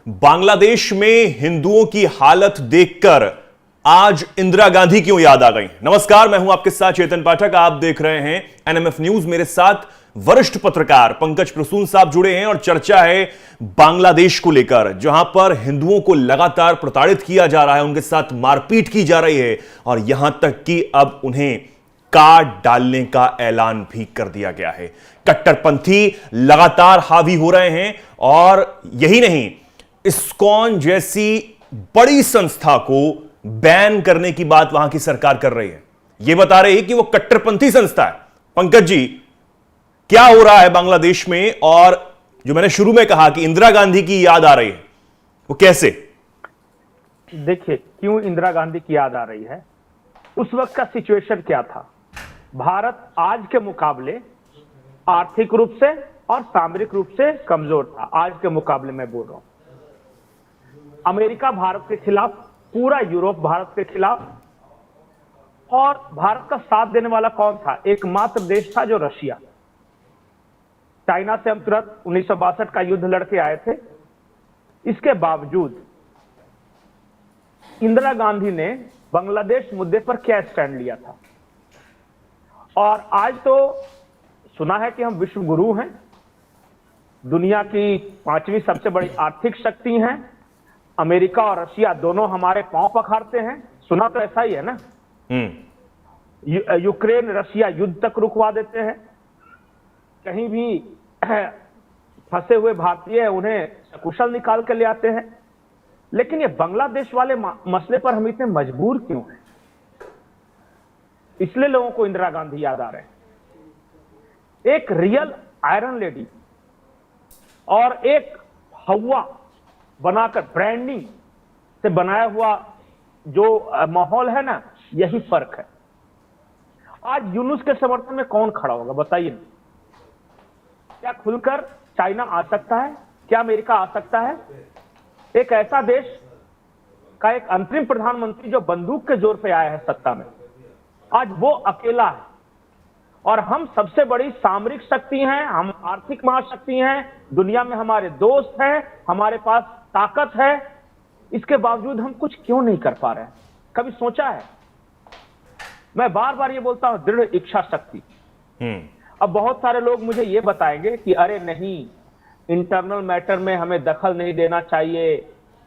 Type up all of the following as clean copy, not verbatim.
बांग्लादेश में हिंदुओं की हालत देखकर आज इंदिरा गांधी क्यों याद आ गई। नमस्कार, मैं हूं आपके साथ चेतन पाठक। आप देख रहे हैं एनएमएफ न्यूज। मेरे साथ वरिष्ठ पत्रकार पंकज प्रसून साहब जुड़े हैं और चर्चा है बांग्लादेश को लेकर, जहां पर हिंदुओं को लगातार प्रताड़ित किया जा रहा है, उनके साथ मारपीट की जा रही है और यहां तक कि अब उन्हें काट डालने का ऐलान भी कर दिया गया है। कट्टरपंथी लगातार हावी हो रहे हैं और यही नहीं, इस्कॉन जैसी बड़ी संस्था को बैन करने की बात वहां की सरकार कर रही है। यह बता रही है कि वो कट्टरपंथी संस्था है। पंकज जी, क्या हो रहा है बांग्लादेश में? और जो मैंने शुरू में कहा कि इंदिरा गांधी की याद आ रही है, वो कैसे? देखिए, क्यों इंदिरा गांधी की याद आ रही है, उस वक्त का सिचुएशन क्या था। भारत आज के मुकाबले आर्थिक रूप से और सामरिक रूप से कमजोर था। आज के मुकाबले मैं बोल रहा हूं, अमेरिका भारत के खिलाफ, पूरा यूरोप भारत के खिलाफ, और भारत का साथ देने वाला कौन था? एकमात्र देश था जो रशिया। चाइना से हम तुरंत 1962 का युद्ध लड़के आए थे। इसके बावजूद इंदिरा गांधी ने बांग्लादेश मुद्दे पर क्या स्टैंड लिया था। और आज तो सुना है कि हम विश्व गुरु हैं, दुनिया की 5वीं सबसे बड़ी आर्थिक शक्ति हैं, अमेरिका और रशिया दोनों हमारे पांव पखारते हैं। सुना तो ऐसा ही है ना। यूक्रेन रशिया युद्ध तक रुकवा देते हैं। कहीं भी फंसे हुए भारतीय उन्हें सकुशल निकाल कर ले आते हैं। लेकिन ये बांग्लादेश वाले मसले पर हम इतने मजबूर क्यों हैं? इसलिए लोगों को इंदिरा गांधी याद आ रहे हैं। एक रियल आयरन लेडी और एक हवा बनाकर ब्रांडिंग से बनाया हुआ जो माहौल है ना, यही फर्क है। आज यूनुस के समर्थन में कौन खड़ा होगा बताइए। क्या खुलकर चाइना आ सकता है? क्या अमेरिका आ सकता है? एक ऐसा देश का एक अंतरिम प्रधानमंत्री जो बंदूक के जोर पे आया है सत्ता में, आज वो अकेला है। और हम सबसे बड़ी सामरिक शक्ति हैं, हम आर्थिक महाशक्ति हैं, दुनिया में हमारे दोस्त हैं, हमारे पास ताकत है। इसके बावजूद हम कुछ क्यों नहीं कर पा रहे हैं? कभी सोचा है? मैं बार बार ये बोलता हूं, दृढ़ इच्छा शक्ति। अब बहुत सारे लोग मुझे ये बताएंगे कि अरे नहीं, इंटरनल मैटर में हमें दखल नहीं देना चाहिए,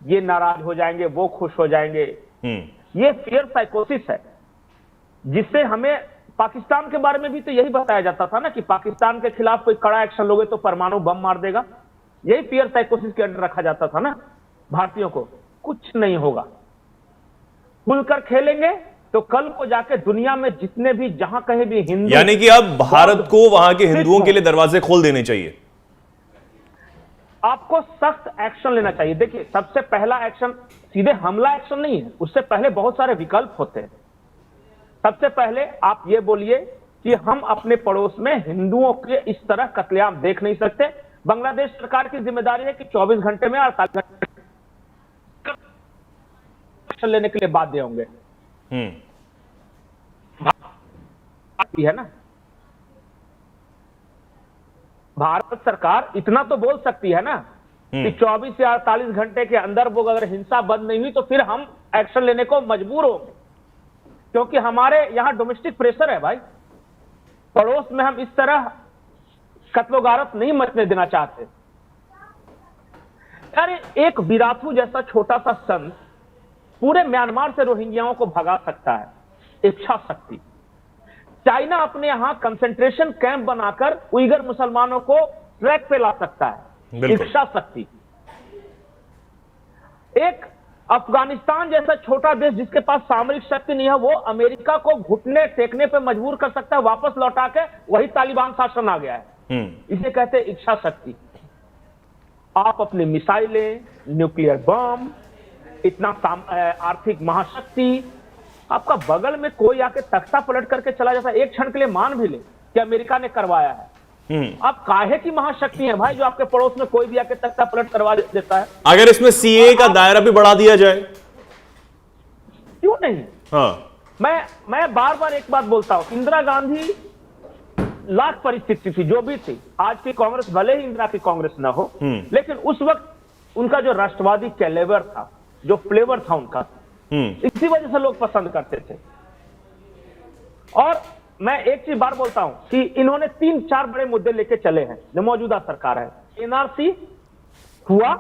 ये नाराज हो जाएंगे, वो खुश हो जाएंगे। ये फियर साइकोसिस है, जिससे हमें पाकिस्तान के बारे में भी तो यही बताया जाता था ना कि पाकिस्तान के खिलाफ कोई कड़ा एक्शन लोगे तो परमाणु बम मार देगा। यही फियर साइकोसिस के अंदर रखा जाता था ना भारतीयों को। कुछ नहीं होगा, खुलकर खेलेंगे तो कल को जाके दुनिया में जितने भी, जहां कहीं भी हिंदू, यानी कि अब भारत को वहां के हिंदुओं के लिए दरवाजे खोल देने चाहिए। आपको सख्त एक्शन लेना चाहिए। देखिए, सबसे पहला एक्शन सीधे हमला एक्शन नहीं है, उससे पहले बहुत सारे विकल्प होते हैं। सबसे पहले आप ये बोलिए कि हम अपने पड़ोस में हिंदुओं के इस तरह कत्लेआम देख नहीं सकते। बांग्लादेश सरकार की जिम्मेदारी है कि 24 घंटे में 48 घंटे एक्शन लेने के लिए बाध्य होंगे। है ना, भारत सरकार इतना तो बोल सकती है ना कि 24 से 48 घंटे के अंदर वो अगर हिंसा बंद नहीं हुई तो फिर हम एक्शन लेने को मजबूर होंगे, क्योंकि हमारे यहां डोमेस्टिक प्रेशर है भाई। पड़ोस में हम इस तरह कत्लोगारत नहीं मचने देना चाहते। अरे एक बिराथू जैसा छोटा सा संघ पूरे म्यांमार से रोहिंग्याओं को भगा सकता है, इच्छा शक्ति। चाइना अपने यहां कंसंट्रेशन कैंप बनाकर उइगर मुसलमानों को ट्रैक पे ला सकता है, इच्छा शक्ति। एक अफगानिस्तान जैसा छोटा देश जिसके पास सामरिक शक्ति नहीं है, वो अमेरिका को घुटने टेकने पे मजबूर कर सकता है, वापस लौटा के वही तालिबान शासन आ गया है। इसे कहते हैं इच्छा शक्ति। आप अपनी मिसाइलें, न्यूक्लियर बम, इतना आर्थिक महाशक्ति, आपका बगल में कोई आके तख्ता पलट करके चला जाता है, एक क्षण के लिए मान भी ले कि अमेरिका ने करवाया है। आप काहे की महाशक्ति है भाई जो आपके पड़ोस में कोई भी आके तख्ता पलट करवा देता है? अगर इसमें सीए का दायरा भी बढ़ा दिया जाए, क्यों नहीं? हाँ, मैं बार बार एक बात बोलता हूं, इंदिरा गांधी लाख परिस्थिति थी जो भी थी। आज की कांग्रेस भले ही इंदिरा की कांग्रेस ना हो, लेकिन उस वक्त उनका जो राष्ट्रवादी कैलेबर था, जो फ्लेवर था उनका, इसी वजह से लोग पसंद करते थे। और मैं एक चीज बार बोलता हूं कि इन्होंने 3-4 बड़े मुद्दे लेके चले हैं जो मौजूदा सरकार है। एनआरसी हुआ,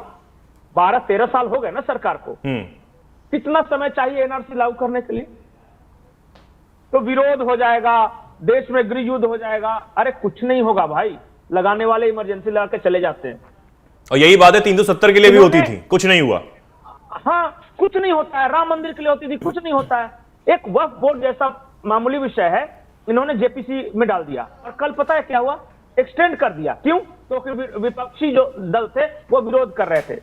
12-13 साल हो गए ना सरकार को। कितना समय चाहिए एनआरसी लागू करने के लिए? तो विरोध हो जाएगा, देश में गृह युद्ध हो जाएगा। अरे कुछ नहीं होगा भाई, लगाने वाले इमरजेंसी लगा के चले जाते हैं। और यही बात है 370 के लिए भी होती थी, कुछ नहीं हुआ। हाँ, कुछ नहीं होता है। राम मंदिर के लिए होती थी, कुछ नहीं होता है। एक वक्फ बोर्ड जैसा मामूली विषय है, इन्होंने जेपीसी में डाल दिया और कल पता है क्या हुआ? एक्सटेंड कर दिया। क्यों? तो विपक्षी जो दल थे वो विरोध कर रहे थे।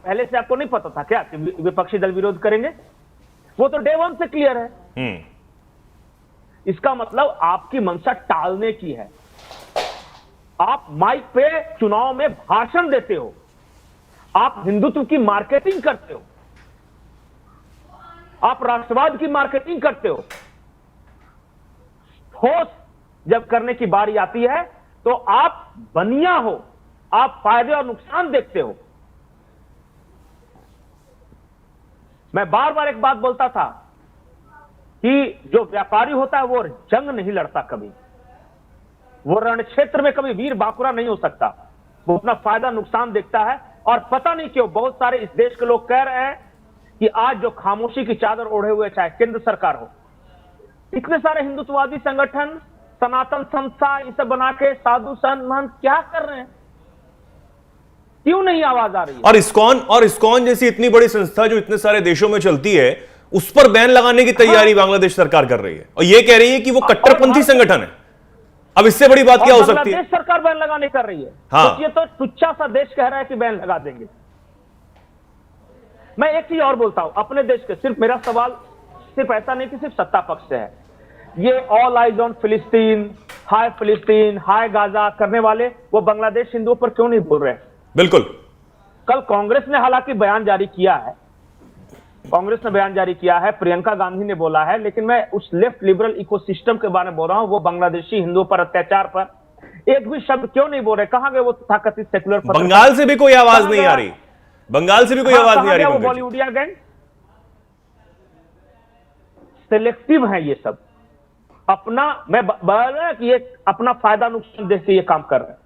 पहले से आपको नहीं पता था क्या कि विपक्षी दल विरोध करेंगे? वो तो डे 1 से क्लियर है। इसका मतलब आपकी मंशा टालने की है। आप माइक पे चुनाव में भाषण देते हो, आप हिंदुत्व की मार्केटिंग करते हो, आप राष्ट्रवाद की मार्केटिंग करते हो। ठोस जब करने की बारी आती है तो आप बनिया हो, आप फायदे और नुकसान देखते हो। मैं बार बार एक बात बोलता था कि जो व्यापारी होता है वो जंग नहीं लड़ता कभी, वो रण क्षेत्र में कभी वीर बांकुरा नहीं हो सकता। वो अपना फायदा नुकसान देखता है। और पता नहीं क्यों बहुत सारे इस देश के लोग कह रहे हैं कि आज जो खामोशी की चादर ओढ़े हुए, चाहे केंद्र सरकार हो, इतने सारे हिंदुत्ववादी संगठन, सनातन संस्था, इसे बना के साधु संत महंत क्या कर रहे हैं? क्यों नहीं आवाज आ रही है? और इस्कॉन जैसी इतनी बड़ी संस्था जो इतने सारे देशों में चलती है, उस पर बैन लगाने की तैयारी बांग्लादेश सरकार कर रही है और यह कह रही है कि वो कट्टरपंथी संगठन है। अब इससे बड़ी बात क्या हो सकती है? बांग्लादेश सरकार बैन लगाने कर रही है। हाँ। तो ये तो टुच्चा सा देश कह रहा है कि बैन लगा देंगे। मैं एक चीज और बोलता हूं अपने देश के, सिर्फ मेरा सवाल सिर्फ ऐसा नहीं कि सिर्फ सत्ता पक्ष से है। ये ऑल आइज ऑन फिलिस्तीन, हाय गाजा करने वाले वो बांग्लादेश हिंदुओं पर क्यों नहीं बोल रहे? बिल्कुल। कल कांग्रेस ने हालांकि बयान जारी किया है, प्रियंका गांधी ने बोला है, लेकिन मैं उस लेफ्ट लिबरल इकोसिस्टम के बारे में बोल रहा हूं। वो बांग्लादेशी हिंदुओं पर अत्याचार पर एक भी शब्द क्यों नहीं बोल रहे? कहां गए वो तथाकथित सेकुलर? बंगाल से भी कोई आवाज नहीं आ रही, बंगाल से भी कोई आवाज नहीं आ रही। वो बॉलीवुडिया गैंग सिलेक्टिव है ये सब। अपना मैं बोला कि ये अपना फायदा नुकसान देख के ये काम कर रहे हैं।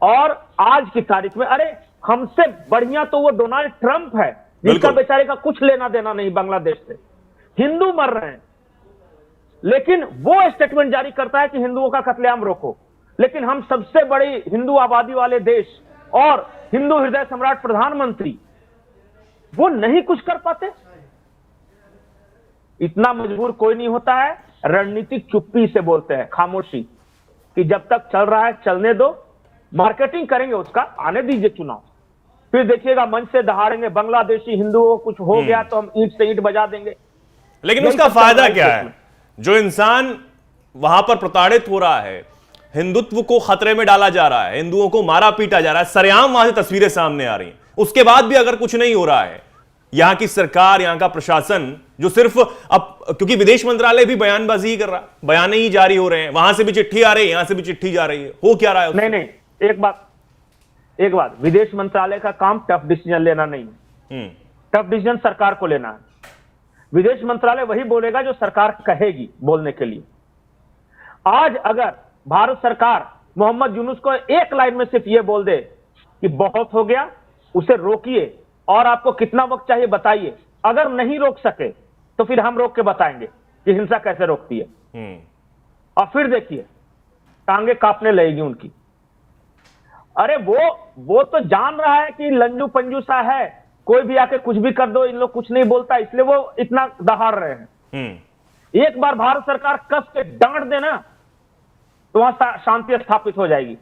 और आज की तारीख में अरे हमसे बढ़िया तो वो डोनाल्ड ट्रंप है, जिसका बेचारे का कुछ लेना देना नहीं बांग्लादेश से। हिंदू मर रहे हैं, लेकिन वो स्टेटमेंट जारी करता है कि हिंदुओं का कत्लेआम रोको। लेकिन हम सबसे बड़ी हिंदू आबादी वाले देश और हिंदू हृदय सम्राट प्रधानमंत्री वो नहीं कुछ कर पाते। इतना मजबूर कोई नहीं होता है। रणनीतिक चुप्पी से बोलते हैं, खामोशी, कि जब तक चल रहा है चलने दो, मार्केटिंग करेंगे उसका, आने दीजिए चुनाव, फिर देखिएगा मंच से दहाड़ेंगे बांग्लादेशी हिंदुओं कुछ हो गया तो हम ईंट से ईंट बजा देंगे। लेकिन उसका फायदा क्या है? जो इंसान वहां पर प्रताड़ित हो रहा है, हिंदुत्व को खतरे में डाला जा रहा है, हिंदुओं को मारा पीटा जा रहा है, सरेआम वहां से तस्वीरें सामने आ रही हैं, उसके बाद भी अगर कुछ नहीं हो रहा है, यहां की सरकार, यहां का प्रशासन जो सिर्फ अब, क्योंकि विदेश मंत्रालय भी बयानबाजी ही कर रहा है, बयान ही जारी हो रहे हैं, वहां से भी चिट्ठी आ रही है, यहां से भी चिट्ठी जा रही है, हो क्या रहा है? नहीं, एक बात, विदेश मंत्रालय का काम टफ डिसीजन लेना नहीं है। टफ डिसीजन सरकार को लेना है। विदेश मंत्रालय वही बोलेगा जो सरकार कहेगी बोलने के लिए। आज अगर भारत सरकार मोहम्मद यूनुस को एक लाइन में सिर्फ ये बोल दे कि बहुत हो गया, उसे रोकिए और आपको कितना वक्त चाहिए बताइए, अगर नहीं रोक सके तो फिर हम रोक के बताएंगे कि हिंसा कैसे रोकती है। और फिर देखिए टांगे कांपने लगेगी उनकी। अरे वो तो जान रहा है कि लंजू पंजू सा है, कोई भी आके कुछ भी कर दो, इन लोग कुछ नहीं बोलता, इसलिए वो इतना दहाड़ रहे हैं। एक बार भारत सरकार कस के डांट देना तो वहां शांति स्थापित हो जाएगी।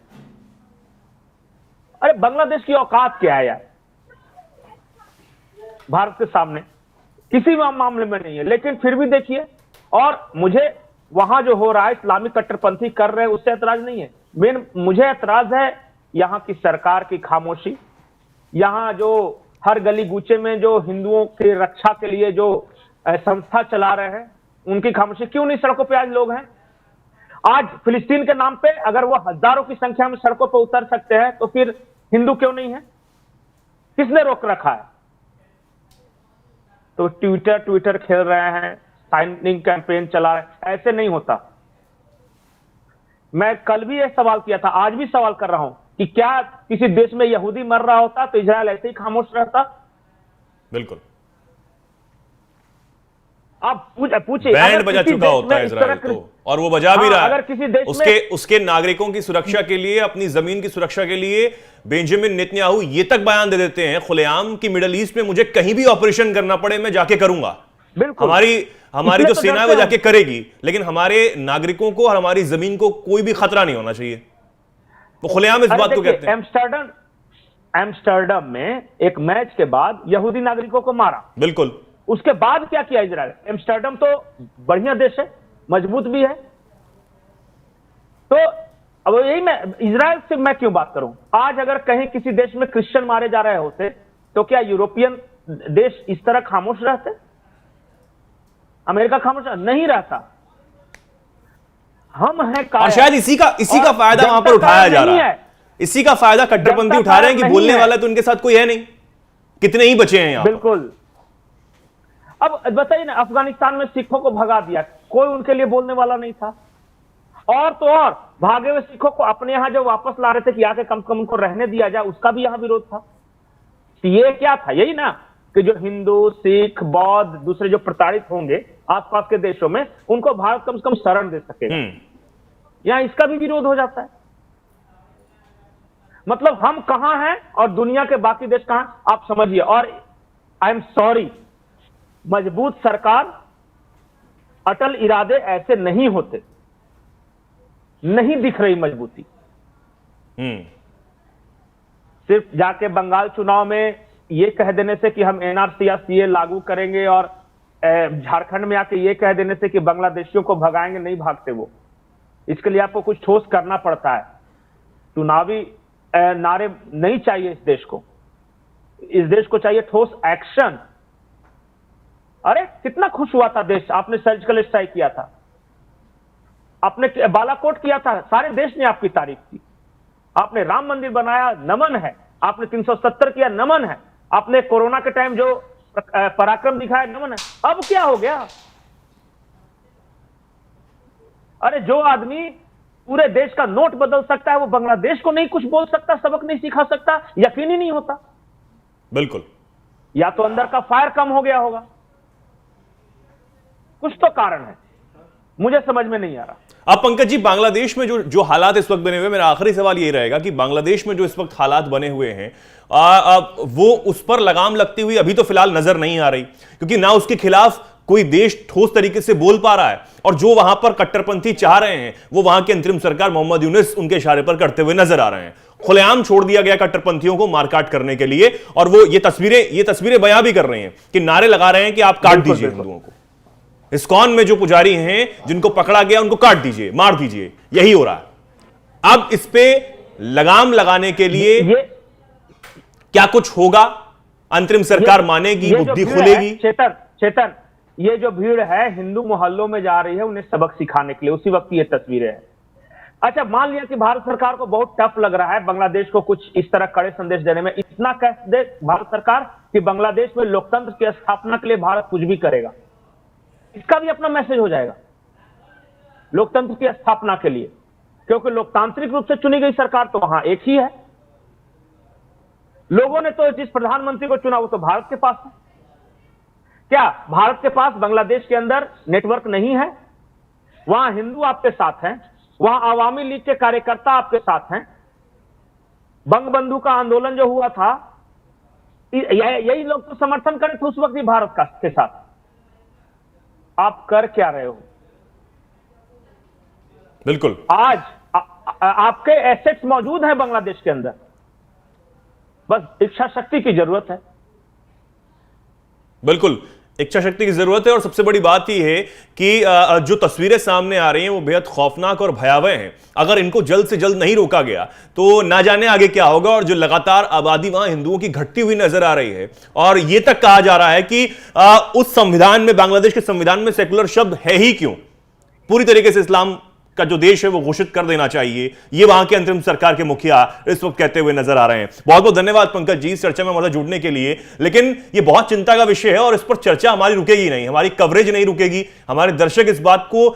अरे बांग्लादेश की औकात क्या है यार, भारत के सामने किसी मामले में नहीं है। लेकिन फिर भी देखिए, और मुझे वहां जो हो रहा है, इस्लामिक कट्टरपंथी कर रहे हैं, उससे ऐतराज नहीं है। मेन मुझे ऐतराज है यहां की सरकार की खामोशी, यहां जो हर गली गूचे में जो हिंदुओं की रक्षा के लिए जो संस्था चला रहे हैं, उनकी खामोशी। क्यों नहीं सड़कों पे आज लोग हैं? आज फिलिस्तीन के नाम पे अगर वो हजारों की संख्या में सड़कों पर उतर सकते हैं तो फिर हिंदू क्यों नहीं है? किसने रोक रखा है? तो ट्विटर खेल रहे हैं, साइनिंग कैंपेन चला रहे हैं, ऐसे नहीं होता। मैं कल भी यह सवाल किया था, आज भी सवाल कर रहा हूं कि क्या किसी देश में यहूदी मर रहा होता तो इजराइल ऐसे ही खामोश रहता? बिल्कुल, आप पूछिए, बैंड बजा चुका होता है इजराइल तो, और वो बजा भी रहा है। अगर किसी देश उसके नागरिकों की सुरक्षा के लिए, अपनी जमीन की सुरक्षा के लिए बेंजामिन नेतन्याहू ये तक बयान दे देते हैं खुलेआम कि मिडिल ईस्ट में मुझे कहीं भी ऑपरेशन करना पड़े मैं जाके करूंगा। बिल्कुल, हमारी जो सेना है वो जाके करेगी, लेकिन हमारे नागरिकों को और हमारी जमीन को कोई भी खतरा नहीं होना चाहिए। वो खुलेआम इस बात को कहते हैं। एम्स्टर्डम में एक मैच के बाद यहूदी नागरिकों को मारा, बिल्कुल। उसके बाद क्या किया इजराइल? एम्स्टर्डम तो बढ़िया देश है, मजबूत भी है। तो अब यही इजराइल से मैं क्यों बात करूं? आज अगर कहीं किसी देश में क्रिश्चियन मारे जा रहे होते तो क्या यूरोपियन देश इस तरह खामोश रहते? अमेरिका खामोश नहीं रहता। हम हैं और शायद इसी का फायदा वहां पर उठाया जा रहा है। इसी का फायदा कट्टरपंथी उठा रहे हैं कि बोलने वाला तो उनके साथ कोई है नहीं, कितने ही बचे हैं यहां। बिल्कुल। अब बताइए ना, अफगानिस्तान में सिखों को भगा दिया, कोई उनके लिए बोलने वाला नहीं था। और तो और भागे हुए सिखों को अपने यहां जो वापस ला रहे थे कि आके कम से कम उनको रहने दिया जाए, उसका भी यहां विरोध था। ये क्या था? यही ना कि जो हिंदू, सिख, बौद्ध, दूसरे जो प्रताड़ित होंगे आसपास के देशों में, उनको भारत कम से कम शरण दे सकेगा। यहां इसका भी विरोध हो जाता है। मतलब हम कहां हैं और दुनिया के बाकी देश कहां, आप समझिए। और आई एम सॉरी, मजबूत सरकार, अटल इरादे ऐसे नहीं होते। नहीं दिख रही मजबूती। सिर्फ जाके बंगाल चुनाव में ये कह देने से कि हम एनआरसी या सीए लागू करेंगे और झारखंड में आके ये कह देने से कि बांग्लादेशियों को भगाएंगे, नहीं भागते वो। इसके लिए आपको कुछ ठोस करना पड़ता है। चुनावी नारे नहीं चाहिए इस देश को। इस देश को चाहिए ठोस एक्शन। अरे कितना खुश हुआ था देश, आपने सर्जिकल स्ट्राइक किया था, आपने बालाकोट किया था, सारे देश ने आपकी तारीफ की। आपने राम मंदिर बनाया, नमन है। आपने 370 किया, नमन है। आपने कोरोना के टाइम जो पराक्रम दिखाया, नमन है। अब क्या हो गया? अरे जो आदमी पूरे देश का नोट बदल सकता है, वो बांग्लादेश को नहीं कुछ बोल सकता, सबक नहीं सिखा सकता? यकीन ही नहीं होता। बिल्कुल। या तो अंदर का फायर कम हो गया होगा, कुछ तो कारण है, मुझे समझ में नहीं आ रहा। अब पंकज जी, बांग्लादेश में जो हालात इस वक्त बने हुए, मेरा आखिरी सवाल यही रहेगा कि बांग्लादेश में जो इस वक्त हालात बने हुए हैं, वो उस पर लगाम लगती हुई अभी तो फिलहाल नजर नहीं आ रही, क्योंकि ना उसके खिलाफ कोई देश ठोस तरीके से बोल पा रहा है, और जो वहां पर कट्टरपंथी चाह रहे हैं वो वहां की अंतरिम सरकार मोहम्मद यूनुस उनके इशारे पर करते हुए नजर आ रहे हैं। खुलेआम छोड़ दिया गया कट्टरपंथियों को मारकाट करने के लिए, और वो ये तस्वीरें बयां भी कर रहे हैं कि नारे लगा रहे हैं कि आप काट दीजिए हिंदुओं को। इस्कॉन में जो पुजारी हैं जिनको पकड़ा गया उनको काट दीजिए, मार दीजिए, यही हो रहा है। अब इस पे लगाम लगाने के लिए क्या कुछ होगा? अंतरिम सरकार मानेगी, बुद्धि खुलेगी? चेतन, ये जो भीड़ है हिंदू मोहल्लों में जा रही है उन्हें सबक सिखाने के लिए, उसी वक्त ये तस्वीरें हैं। अच्छा, मान लिया कि भारत सरकार को बहुत टफ लग रहा है बांग्लादेश को कुछ इस तरह कड़े संदेश देने में। इतना कह दे भारत सरकार कि बांग्लादेश में लोकतंत्र की स्थापना के लिए भारत कुछ भी करेगा, इसका भी अपना मैसेज हो जाएगा लोकतंत्र की स्थापना के लिए, क्योंकि लोकतांत्रिक रूप से चुनी गई सरकार तो वहां एक ही है। लोगों ने तो जिस प्रधानमंत्री को चुना वो तो भारत के पास है। क्या भारत के पास बांग्लादेश के अंदर नेटवर्क नहीं है? वहां हिंदू आपके साथ हैं, वहां आवामी लीग के कार्यकर्ता आपके साथ हैं। बंगबंधु का आंदोलन जो हुआ था, यही लोग तो समर्थन करे थे उस वक्त भी भारत के साथ। आप कर क्या रहे हो? बिल्कुल। आज आपके एसेट्स मौजूद हैं बांग्लादेश के अंदर, बस इच्छा शक्ति की जरूरत है। बिल्कुल, इच्छा शक्ति की जरूरत है। और सबसे बड़ी बात यह है कि जो तस्वीरें सामने आ रही हैं वो बेहद खौफनाक और भयावह हैं। अगर इनको जल्द से जल्द नहीं रोका गया तो ना जाने आगे क्या होगा। और जो लगातार आबादी वहां हिंदुओं की घटती हुई नजर आ रही है, और यह तक कहा जा रहा है कि उस संविधान में, बांग्लादेश के संविधान में सेकुलर शब्द है ही क्यों? पूरी तरीके से इस्लाम का जो देश है वो घोषित कर देना चाहिए, ये वहां के अंतरिम सरकार के मुखिया इस वक्त कहते हुए नजर आ रहे हैं। बहुत बहुत धन्यवाद पंकज जी इस चर्चा में हमारे जुड़ने के लिए। लेकिन ये बहुत चिंता का विषय है और इस पर चर्चा हमारी रुकेगी नहीं, हमारी कवरेज नहीं रुकेगी। हमारे दर्शक इस बात को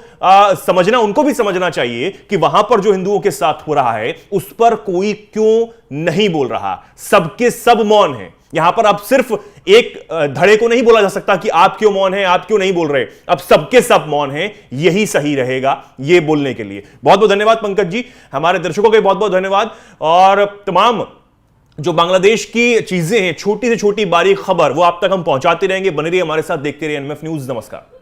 समझना, उनको भी समझना चाहिए कि वहां पर जो हिंदुओं के साथ हो रहा है उस पर कोई क्यों नहीं बोल रहा, सबके सब मौन है। यहां पर अब सिर्फ एक धड़े को नहीं बोला जा सकता कि आप क्यों मौन हैं, आप क्यों नहीं बोल रहे, अब सबके सब मौन हैं, यही सही रहेगा ये बोलने के लिए। बहुत बहुत धन्यवाद पंकज जी, हमारे दर्शकों के बहुत बहुत धन्यवाद। और तमाम जो बांग्लादेश की चीजें हैं, छोटी से छोटी बारीक खबर, वो आप तक हम पहुंचाते रहेंगे। बने रहिए हमारे साथ, देखते रहिए एनएमएफ न्यूज। नमस्कार।